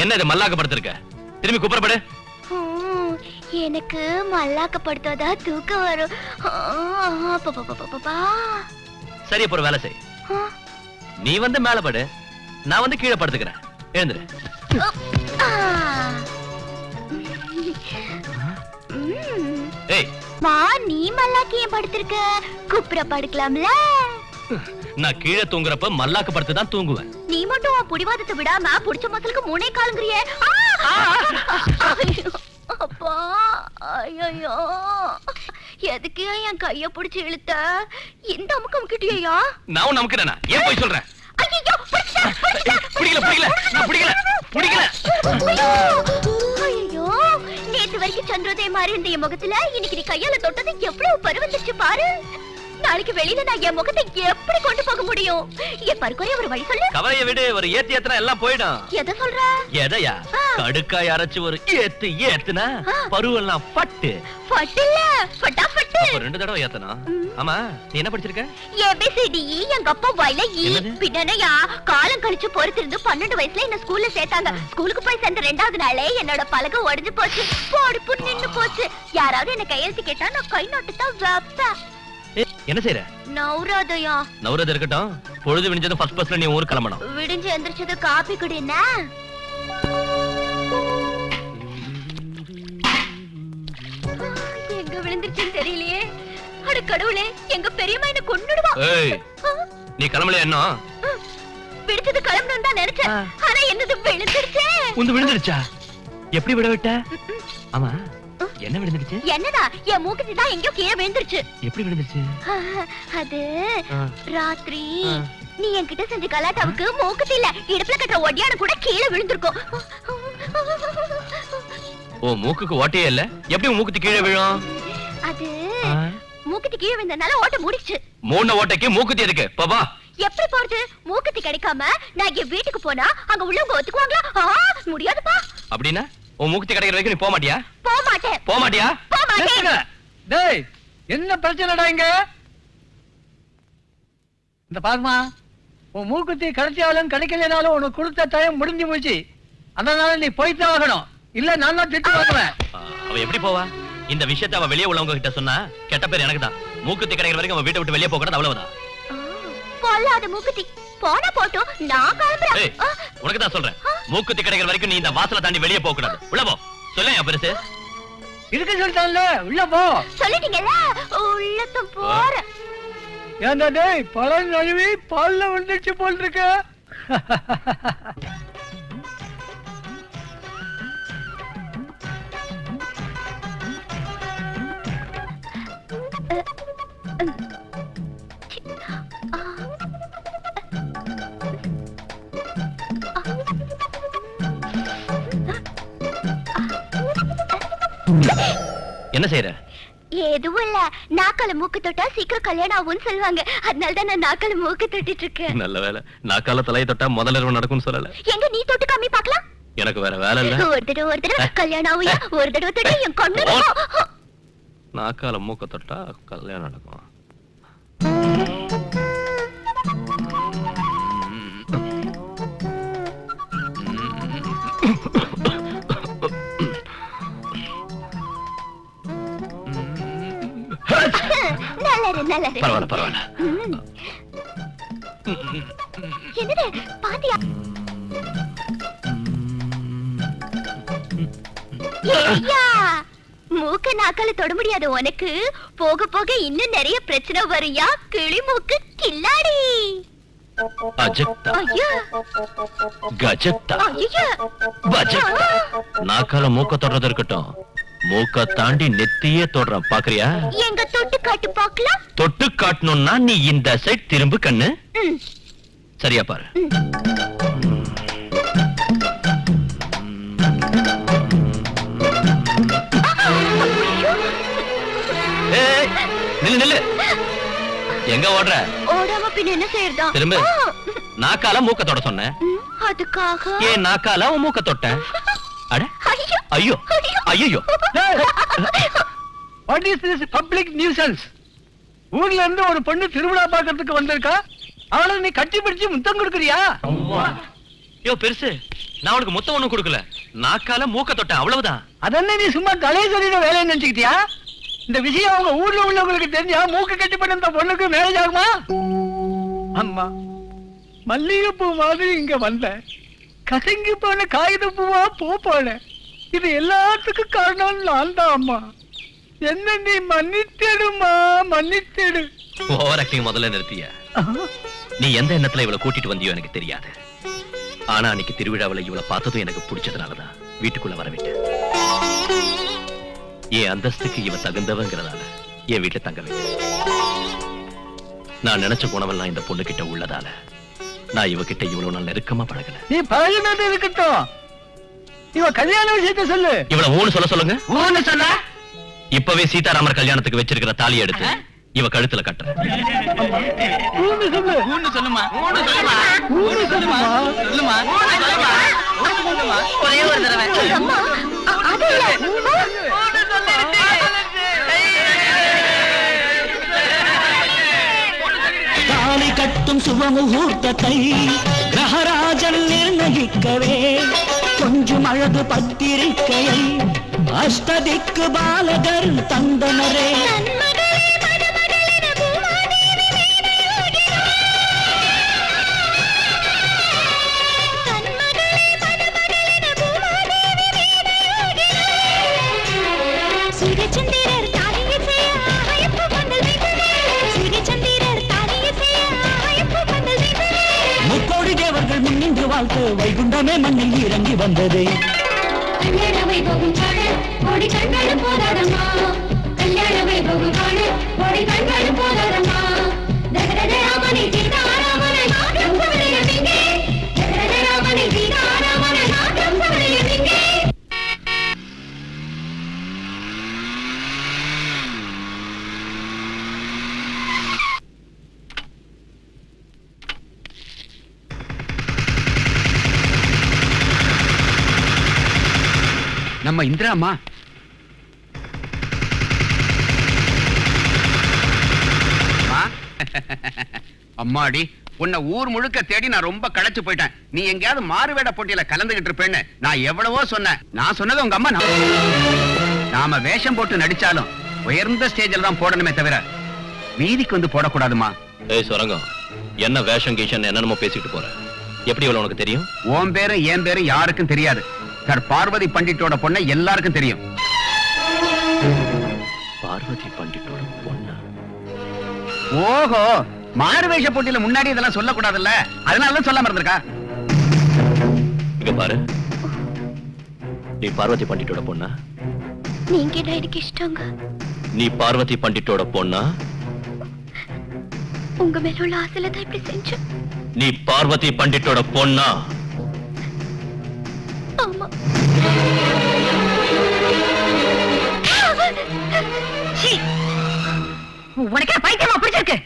என்ன இது மல்லாக்க படுத்திருக்க? திரும்பி குப்புறப்படு. எனக்கு மல்லாக்க படுத்தாதா தூக்கம் வரும். சரி, அப்ப ஒரு வேலை செய். நீ வந்து மேல படு, நான் வந்து கீழே படுத்துக்கிறேன். எழுந்துரு. ஏய் மா, நீ மல்லாக்க ஏன் படுத்திருக்க? குப்புற படுக்கலாம்ல. நான் கீழே தூங்குறப்ப மல்லாக்க படுத்து தான் தூங்குவேன். நீ மட்டும் உன் புடிவாதத்தை விடாம புடிச்ச மசலுக்கு மூணே காலுங்கறியே. அப்பா, ஐயோ, எதுக்கு என் கைய பிடிச்சு இழுத்த? இந்த அமுக்கம் கிட்டியா? நான் நமக்குறேனா? ஏன் போய் சொல்றேன்? ஐயோ, பிடிக்கல. ஐயோ, நேத்து வரைக்கும் சந்திரோதய மாதிரி இருந்த என் முகத்துல இன்னைக்கு நீ கையால தொட்டது எவ்வளவு பருவந்துச்சு பாரு. நாளைக்கு வெளியில நான் என் முகத்தை எப்படி கொண்டு போக முடியும்? என் பருக்குறைய ஒரு வழி சொல்லு. கவலைய விடு, ஒரு ஏத்தினா எல்லாம் போயிடும். எதை சொல்ற? எதையா? கடுக்காய் அரைச்சு ஒரு ஏத்துனா பருவெல்லாம் பட்டு இல்ல, ஃபட்டாஃபட்டு. அப்ப 2 தடவை ஏத்தனா? ஆமா, நீ என்ன படிச்சிருக்க? ABCD எங்க அப்பா வாயில பின்னனையா காலம் கழிச்சு பொறுத்திருந்து 12 வயசுல என்ன ஸ்கூல்ல சேர்த்தாங்க. ஸ்கூலுக்கு போய் சேர்ந்த 2வது நாளே என்னோட பலகை உடைஞ்சு போச்சு. போடுப்பு நின்னு போச்சு. யாராவது என்ன கையெழுத்து கேட்டா நான் கை நோட்டு தான் வைப்பேன். என்ன செய்யற? நௌராதயா. நௌராத இருக்கட்டும். பொழுது விடிஞ்சதும் ஃபர்ஸ்ட் பஸ்ல நீ ஊருக்கு கிளம்பணும். விடிஞ்சு எந்திரிச்சது காபி குடினா? எங்க விழுந்துருச்சுன்னு தெரியலையே. அட கடவுளே, எங்க பெரியம்மா என்ன கொன்னுடுவா. ஏய், நீ கிளம்பலையா என்ன? விடிச்சது கிளம்பணும் தான் நினைச்சேன். ஆனா என்னது விழுந்துருச்சே. உந்து விழுந்துருச்சா? எப்படி விட விட்ட? ஆமா, என்ன விழுந்துருச்சு? என்னடா, என் மூக்குத்தி தான் எங்கயோ கீழே விழுந்துருச்சு. எப்படி விழுந்துருச்சு? அது ராத்திரி நீ என்கிட்ட செஞ்ச கலாட்டாவுக்கு மூக்குத்தி இல்ல, இடுப்புல கட்டுற ஒடியான கூட கீழே விழுந்திருக்கும். ஓ, மூக்குக்கு ஓட்டையே இல்ல, எப்படி மூக்குத்தி கீழே விழும்? அது மூக்குத்தி கீழே விழுந்தனால ஓட்ட மூடிச்சு. மூணு ஓட்டைக்கு மூக்குத்தி எதுக்கு? பாபா, எப்படி போறது? மூக்குத்தி கிடைக்காம நான் என் வீட்டுக்கு போனா அங்க உள்ளவங்க ஒத்துக்குவாங்களா? முடியாதுப்பா. அப்படின்னா உன் மூக்குத்தி கிடைக்கிற வரைக்கும் நீ போக மாட்டியா? போக மாட்டேன். டேய், என்ன பிரச்சனைடா இங்க? இந்த பாருமா, உன் மூக்குத்தி கிடைச்சாலும் கிடைக்கலனாலும் உனக்கு கொடுத்த டைம் முடிஞ்சு போச்சு. அதனால நீ போய்தான் ஆகணும். இல்ல நான் தான் திட்டு வாங்குவேன். அவ எப்படி போவா? இந்த விஷயத்தை அவ வெளியே உள்ளவங்க கிட்ட சொன்னா கெட்ட பேர் எனக்கு தான். மூக்குத்தி கிடைக்கிற வரைக்கும் அவ வீட்டை விட்டு வெளியே போக கூடாது, அவ்வளவுதான். பொல்லாத மூக்குத்தி போனா போட்டும், நான் கிளம்புறேன். உனக்கு தான் சொல்றேன், மூக்குத்தி கிடைக்கிற வரைக்கும் நீ இந்த வாசலை தாண்டி வெளியே போக கூடாது. உள்ள போ. சொல்லேன் பெருசு. இருக்க சொல்லிட்டான்ல, உள்ள போ. சொல்லிட்டீங்கல்ல, உள்ளத்தும் போறேன். ஏன்டா டேய், பழம் நழுவி பால்ல வந்துச்சு போல் இருக்க. என்ன செய்யற? எதுவும் இல்ல, நாக்கால மூக்கு தொட்டா சீக்கிரம் கல்யாணம் ஆகும்னு சொல்லுவாங்க. அதனால தான் நான் நாக்கால மூக்கு தொட்டிட்டு இருக்கேன். நல்ல வேலை, நாக்கால தலையை தொட்டா முதல்ல நடக்கும்னு சொல்லல. எங்க நீ தொட்டு காமி பார்க்கலாம். எனக்கு வேற வேலை இல்ல. ஒரு தடவை கல்யாணம் ஆகுயா, ஒரு தடவை தொட்டு என் கண்ணு. நாக்கால மூக்க தொட்டா கல்யாணம் நடக்கும். பரவாயில்ல. என்னது பாத்தியா? மூக்க நாக்கால தொட முடியாது உனக்கு. போக போக இன்னும் நிறைய பிரச்சனை வருயா. கிளி மூக்கு கில்லாடி. நாக்கால மூக்க தொடுறது இருக்கட்டும், மூக்க தாண்டி நெத்தியே தொடுறேன், பாக்குறியா? எங்க தொட்டு காட்டு பாக்கலாம். தொட்டு காட்டணும்னா நீ இந்த சைட் திரும்பு கண்ணு. சரியா பாரு. நில்லு நில்லு. எங்க ஓடுற? ஓடாம பின்ன என்ன செய்யறதா? திரும்ப. நாக்கால மூக்க தொட சொன்னேன். அதுக்காக ஏன் நாக்கால உன் மூக்க தொட்டேன்? அட ஐயோ ஐயோ. What is this public nuisance? ஊர்ல இருந்து ஒரு பொண்ணு திருவிழா பார்க்கிறதுக்கு வந்திருக்கா. அவளை நீ கட்டி பிடிச்சு முத்தம் கொடுக்கறியா? யோ பெருசு, நான் உனக்கு மொத்தம் ஒண்ணும் கொடுக்கல, நாக்கால மூக்க தொட்டேன், அவ்வளவுதான். அதென்ன நீ சும்மா தலையை சொல்லிட வேலைன்னு நினைச்சுக்கிட்டியா? இந்த விஷயம் அவங்க ஊர்ல உள்ளவங்களுக்கு தெரிஞ்சா மூக்கு கட்டி பண்ண இந்த பொண்ணுக்கு மேரேஜ் ஆகுமா? அம்மா, மல்லிகைப்பூ மாதிரி இங்க வந்த கசங்கி போன காகித பூவா போன இது எல்லாத்துக்கும் காரணம் நான் தான். அம்மா, என்ன நீ மன்னித்தேடுமா, மன்னித்தேடு. ஓவர் ஆக்டிங் முதல்ல நிறுத்திய. நீ எந்த எண்ணத்துல இவளை கூட்டிட்டு வந்தியோ எனக்கு தெரியாது. ஆனா அன்னைக்கு திருவிழாவில் இவளை பார்த்ததும் எனக்கு பிடிச்சதுனாலதான் வீட்டுக்குள்ள வரவிட்டேன். என் அந்தஸ்துக்கு இவ தகுந்தவங்கிறதால என் வீட்டுல தங்க வைத்தேன். நான் நினைச்ச குணவெல்லாம் இந்த பொண்ணு கிட்ட உள்ளதால நான் இவகிட்ட இவ்வளவு நாள் நெருக்கமா பழகல. நீ பழகினது இருக்கட்டும், இவ கல்யாண விஷயத்த சொல்லு. இவளை ஊன்னு சொல்லுங்க. ஊன்னு சொல்ல இப்பவே சீதாராமர் கல்யாணத்துக்கு வச்சிருக்கிற தாலியை எடுத்து இவ கழுத்துல கட்டுற. ஊன்னு சொல்லு. ஊன்னு சொல்லுமா, ஊன்னு சொல்லுமா, ஊன்னு சொல்லுமா, சொல்லுமா, ஊன்னு சொல்லுமா, ஊன்னு சொல்லுமா. ஒரே ஒரு தடவை. அம்மா, அது இல்ல. தாலி கட்டும் சுபமுகூர்த்தத்தை கிரகராஜன் நிர்ணயிக்கவே கொஞ்சம் அழகு பத்திரிக்கையை அஷ்டதிக்கு பாலகர் தந்தனரே. முக்கோடி தேவர்கள் முன்னின்று வாழ்த்து வைகுண்டமே மண்ணில் இறங்கி வந்தது. கல்யாண வைபோகம் காண கோடி கண்களும் போதாதம்மா, கல்யாண வைபோகம் காண கோடி கண்களும் போதாதம்மா. தசரத ராமனை சீதாராமனை மாற்றம் சவரையும் இங்கே, தசரத ராமனை சீதாராமனை மாற்றம் சவரையும் இங்கே. நம்ம இந்திராமா அம்மாடி, உன்னை ஊர் முழுக்க தேடி நான் ரொம்ப களைச்சு போயிட்டேன். நீ எங்கேயாவது மாறுவேட போட்டியில கலந்துகிட்டு இருப்பேன்னு நான் எவ்வளவோ சொன்னேன். நான் சொன்னது உங்க அம்மா. நாம வேஷம் போட்டு நடிச்சாலும் உயர்ந்த ஸ்டேஜில் தான் போடணுமே தவிர வீதிக்கு வந்து போடக்கூடாதுமா. ஏய் சுரங்கம், என்ன வேஷம் கீஷன் என்னென்னமோ பேசிட்டு போற? எப்படி இவ்வளவு உனக்கு தெரியும்? உன் பேரு என் பேரு யாருக்கும் தெரியாது. சார், பார்வதி பண்டிட்டோட பொண்ணை எல்லாருக்கும் தெரியும். பார்வதி பண்டிட்டோட பொண்ணா? ஓஹோ, மாறுவேஷ போட்டியில முன்னாடி இதெல்லாம் சொல்லக்கூடாதுல்ல, அதனால சொல்லாம இருந்திருக்கா. இங்க பாரு, நீ பார்வதி பண்டிட்டோட பொண்ணா? நீங்க என்ன எனக்கு இஷ்டங்க. நீ பார்வதி பண்டிட்டோட பொண்ணா? உங்க மேல உள்ள ஆசையில தான் இப்படி செஞ்சேன். நீ பார்வதி பண்டிட்டோட பொண்ணா? ஆமா. உனக்கு பைத்தியமா பிடிச்சிருக்கு?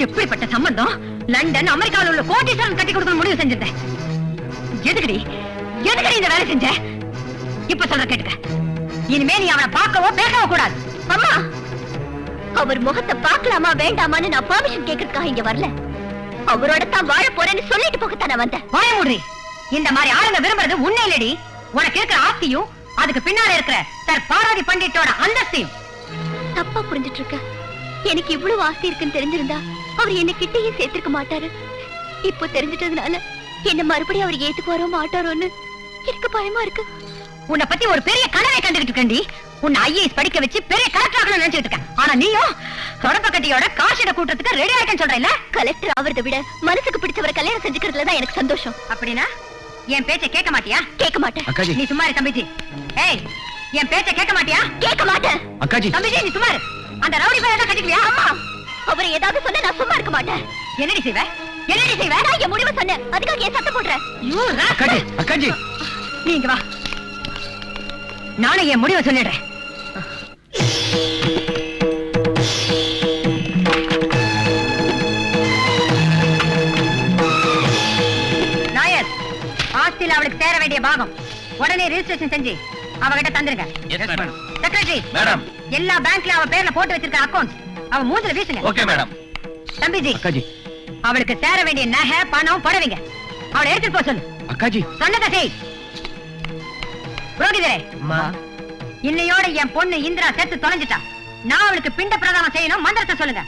எப்படிப்பட்ட சம்பந்தம்? லண்டன் அமெரிக்காவில் உள்ள கோட்டீஸ்வரன் கட்டி கொடுக்க முடிவு செஞ்சிருந்தேன். எதுக்கடி எதுக்கடி இந்த வேலை செஞ்ச? இப்ப சொல்ற கேட்டுக்க, இனிமே நீ அவனை பார்க்கவோ பேசவோ கூடாது. அம்மா, அவர் முகத்தை பார்க்கலாமா வேண்டாமான்னு நான் பெர்மிஷன் கேட்கறதுக்காக இங்க வரல. அவரோட தான் வாழ போறேன்னு சொல்லிட்டு போகத்தான் நான் வந்தேன். வாய மூடி. இந்த மாதிரி ஆளுங்க விரும்புறது உன்னை இல்லடி, உனக்கு இருக்கிற ஆஸ்தியும் அதுக்கு பின்னால இருக்கிற சார் பார்வதி பண்டிட்டோட அந்தஸ்தையும். தப்பா புரிஞ்சிட்டு இருக்க. எனக்கு இவ்வளவு ஆஸ்தி இருக்குன்னு தெரிஞ்சிருந்தா அவர் என்ன கிட்டேயே சேர்த்திருக்க மாட்டாரு. இப்போ தெரிஞ்சிட்டதுனால என்ன மறுபடியும் அவர் ஏத்துக்குவாரோ மாட்டாரோன்னு எனக்கு பயமா இருக்கு. உன்னை பத்தி ஒரு பெரிய கனவை கண்டுகிட்டு இருக்கேன்டி. உன்னை ஐஏஎஸ் படிக்க வச்சு பெரிய கலெக்டர் ஆகணும்னு நினைச்சிட்டு இருக்கேன். ஆனா நீயும் தொடப்ப கட்டியோட காசிட கூட்டத்துக்கு ரெடி ஆயிட்டேன்னு சொல்றேன்ல. கலெக்டர் ஆவறதை விட மனசுக்கு பிடிச்சவரை கல்யாணம் செஞ்சுக்கிறதுல தான் எனக்கு சந்தோஷம். அப்படின்னா என் பேச்சை கேட்க மாட்டியா? கேட்க மாட்டேன். அக்காஜி, நீ சும்மாரு தம்பிஜி. ஏய், என் பேச்சை கேட்க மாட்டியா? கேட்க மாட்டேன். அக்காஜி, தம்பிஜி நீ சும்மாரு. அந்த ரவுடி பையன் தான் கட்டிக்கலையா? அம்மா, அவரை ஏதாவது சொன்னா நான் சும்மா இருக்க மாட்டேன். என்னடி செய்வ? என்னடி செய்வ? நான் என் முடிவை சொன்னேன், அதுக்காக ஏன் சத்தம் போடுறேன்? ஐயோ, அக்காஜி, அக்காஜி. நீ இங்க வா, நானும் என் முடிவை சொல்லிடுறேன். நாயர், ஆஸ்தியில அவளுக்கு சேர வேண்டிய பாகம் உடனே ரெஜிஸ்ட்ரேஷன் செஞ்சு அவகிட்ட தந்துருங்க. செக்ரட்டரி மேடம், எல்லா பேங்க்ல அவ பேர்ல போட்டு வச்சிருக்க அக்கவுண்ட் அவ மூஞ்சில வீசுங்க. Okay madam. தம்பிஜி, அக்காஜி, அவளுக்கு சேர வேண்டிய நகை பணம் புடவைங்க அவளை எடுத்துட்டு போக சொல்லு. அக்காஜி சொன்னதை செய். புரோகிதரே, இன்னையோட என் பொண்ணு இந்திரா செத்து தொலைஞ்சிட்டா. நான் அவளுக்கு பிண்ட பிரதானம் செய்யணும். மந்திரத்தை சொல்லுங்க.